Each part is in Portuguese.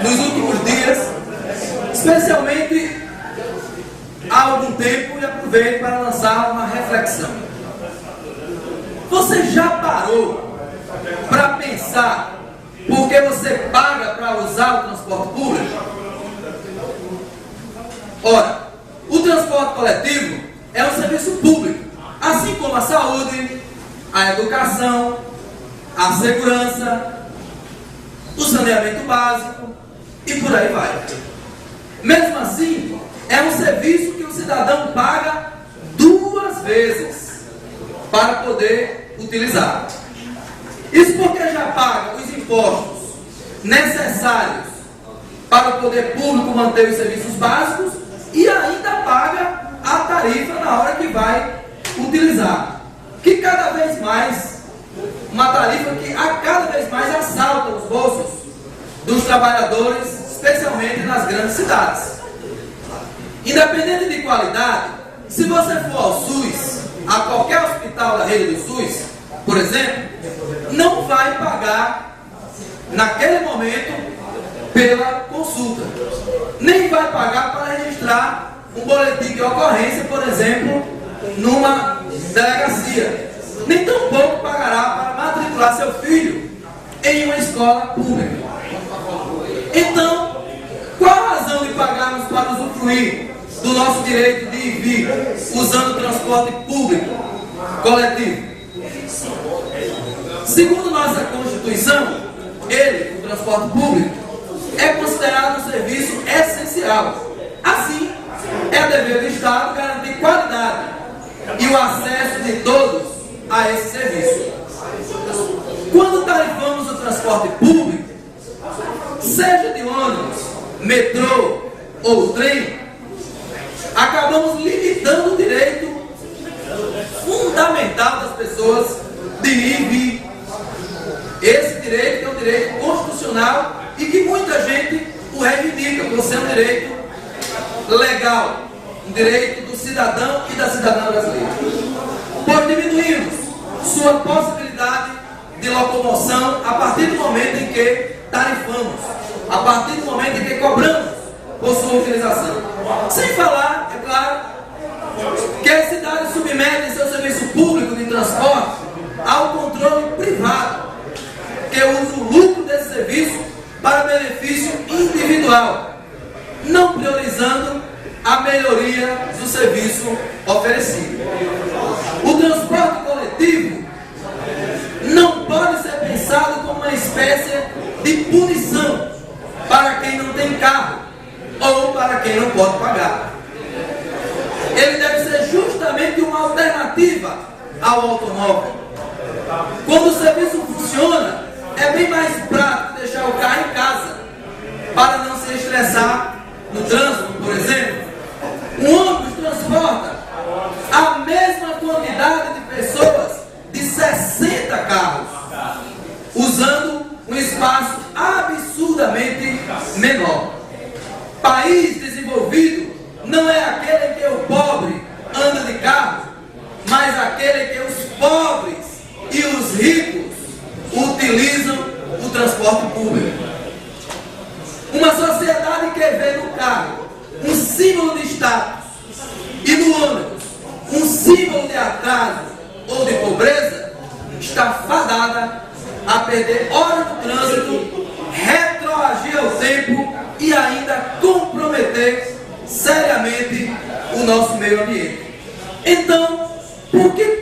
nos últimos dias, especialmente há algum tempo, e aproveito para lançar uma reflexão. Você já parou para pensar por que você paga para usar o transporte público? Ora, o transporte coletivo é um serviço público, assim como a saúde, a educação, a segurança, o saneamento básico e por aí vai. Mesmo assim, é um serviço que o cidadão paga 2 vezes para poder utilizar. Isso porque já paga os impostos necessários para o poder público manter os serviços básicos e ainda paga a tarifa na hora que vai utilizar. Que cada vez mais, uma tarifa que a cada vez mais assalta os bolsos dos trabalhadores, especialmente nas grandes cidades. Independente de qualidade, se você for ao SUS, a qualquer hospital da rede do SUS, por exemplo, não vai pagar naquele momento pela consulta, nem vai pagar para registrar um boletim de ocorrência, por exemplo, numa delegacia, nem tampouco pagará para matricular seu filho em uma escola pública. Então, qual a razão de pagarmos para usufruir do nosso direito de ir e vir usando o transporte público coletivo? Segundo nossa Constituição, o transporte público, é considerado um serviço essencial. Assim, é dever do Estado garantir qualidade e o acesso de todos a esse serviço. Quando tarifamos o transporte público, seja de ônibus, metrô ou trem, acabamos limitando o direito fundamental das pessoas de ir e vir. Esse direito é um direito constitucional e que muita gente o reivindica por ser um direito legal, um direito do cidadão e da cidadã brasileira. Pois diminuímos sua possibilidade de locomoção a partir do momento em que tarifamos, a partir do momento em que cobramos por sua utilização. Sem falar, é claro, que as cidades submetem seu serviço público de transporte ao controle privado, que usa o lucro desse serviço para benefício individual, não priorizando a melhoria do serviço oferecido. O transporte coletivo não pode ser pensado como uma espécie de punição para quem não tem carro ou para quem não pode pagar. Ele deve ser justamente uma alternativa ao automóvel. Quando o serviço funciona, é bem mais prático deixar o carro em casa para não se estressar no trânsito, por exemplo. Um ônibus transporta a mesma quantidade de pessoas de 60 carros, usando um espaço absurdamente menor. País desenvolvido não é aquele em que o pobre anda de carro, mas aquele em que os pobres e os ricos utilizam o transporte público. Uma sociedade que vê no carro um símbolo de status e no ônibus um símbolo de atraso ou de pobreza, está fadada a perder horas no trânsito, retroagir ao tempo e ainda comprometer seriamente o nosso meio ambiente. Então, por que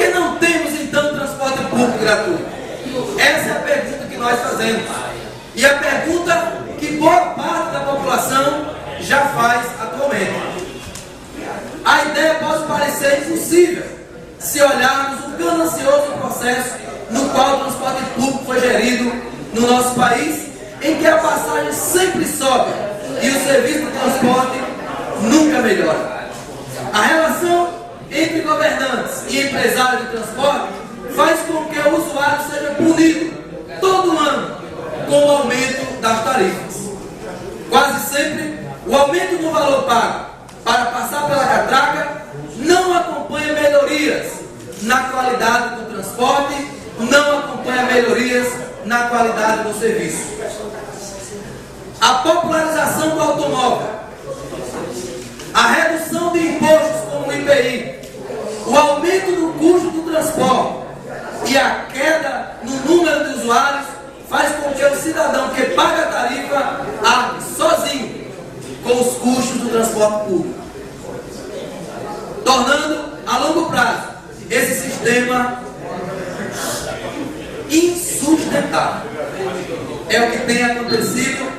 não temos então transporte público gratuito? Essa é a pergunta que nós fazemos. E a pergunta que boa parte da população já faz atualmente. A ideia pode parecer impossível se olharmos o ganancioso processo no qual o transporte público foi gerido no nosso país, em que a passagem sempre sobe e o serviço de transporte nunca melhora. A relação entre governantes e empresários de transporte faz com que o usuário seja punido todo ano com o aumento das tarifas. Quase sempre, o aumento do valor pago para passar pela catraca não acompanha melhorias na qualidade do transporte, não acompanha melhorias na qualidade do serviço. A popularização do automóvel, a redução de impostos como o IPI, o aumento do custo do transporte e a queda no número de usuários faz com que o cidadão que paga a tarifa arque sozinho com os custos do transporte público, tornando a longo prazo esse sistema insustentável. É o que tem acontecido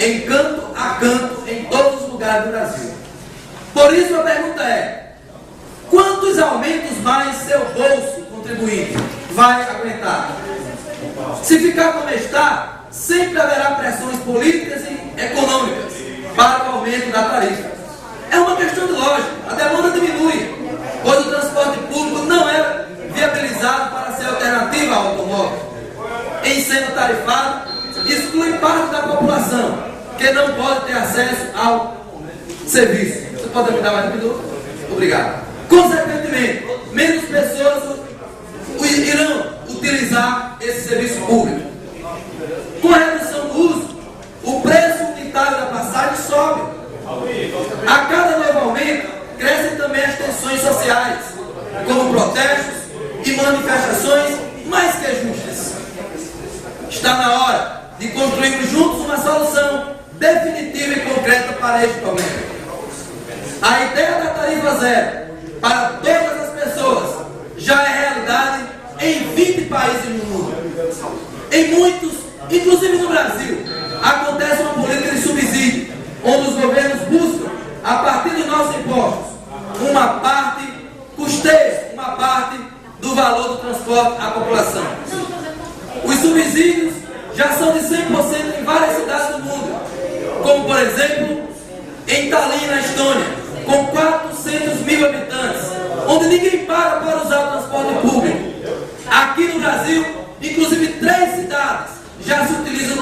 em canto a canto em todos os lugares do Brasil. Por isso a pergunta é: quantos aumentos mais seu bolso contribuinte vai aguentar? Se ficar como está, sempre haverá pressões políticas e econômicas para o aumento da tarifa. É uma questão de lógica. A demanda diminui, pois o transporte público não é viabilizado para ser alternativa ao automóvel. Em sendo tarifado, exclui parte da população que não pode ter acesso ao serviço. Você pode me dar mais um minuto? Obrigado. Consequentemente, menos pessoas irão utilizar esse serviço público. Com a redução do uso, o preço unitário da passagem sobe. A cada novo aumento, crescem também as tensões sociais, como protestos e manifestações mais que justas. Está na hora de construirmos juntos uma solução definitiva e concreta para este problema. A ideia da tarifa zero para todas as pessoas já é realidade em 20 países no mundo. Em muitos, inclusive no Brasil, acontece uma política de subsídio, onde os governos buscam, a partir dos nossos impostos, uma parte, custeia uma parte do valor do transporte à população. Os subsídios já são de 100% em várias cidades do mundo, como por exemplo em Tallinn, na Estônia, com 400 mil habitantes, onde ninguém paga para usar o transporte público. Aqui no Brasil, inclusive 3 cidades já se utilizam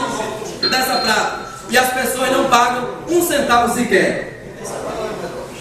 dessa prática e as pessoas não pagam um centavo sequer.